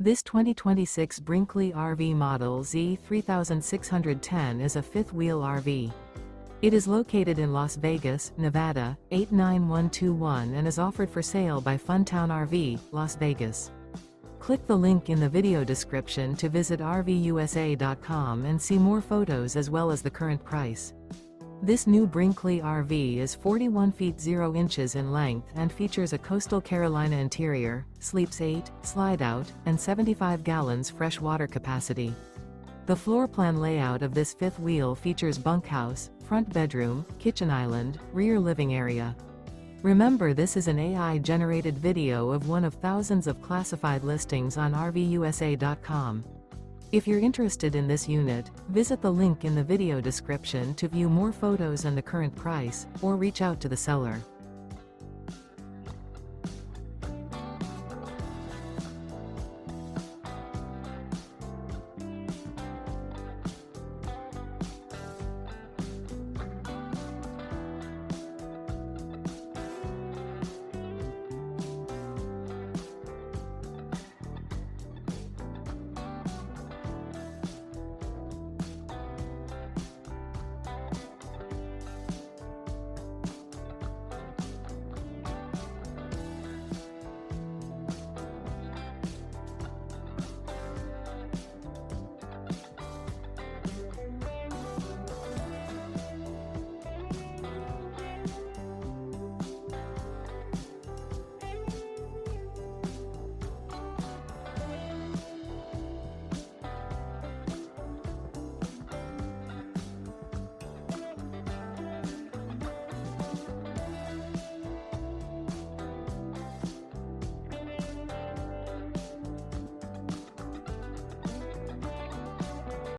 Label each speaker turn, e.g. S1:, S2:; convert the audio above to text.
S1: This 2026 Brinkley RV Model Z 3610 is a fifth-wheel RV. It is located in Las Vegas, Nevada, 89121 and is offered for sale by Funtown RV, Las Vegas. Click the link in the video description to visit RVUSA.com and see more photos as well as the current price. This new Brinkley RV is 41 feet 0 inches in length and features a coastal Carolina interior, sleeps 8, slide-out, and 75 gallons fresh water capacity. The floor plan layout of this fifth wheel features bunkhouse, front bedroom, kitchen island, rear living area. Remember, this is an AI-generated video of one of thousands of classified listings on RVUSA.com. If you're interested in this unit, visit the link in the video description to view more photos and the current price, or reach out to the seller.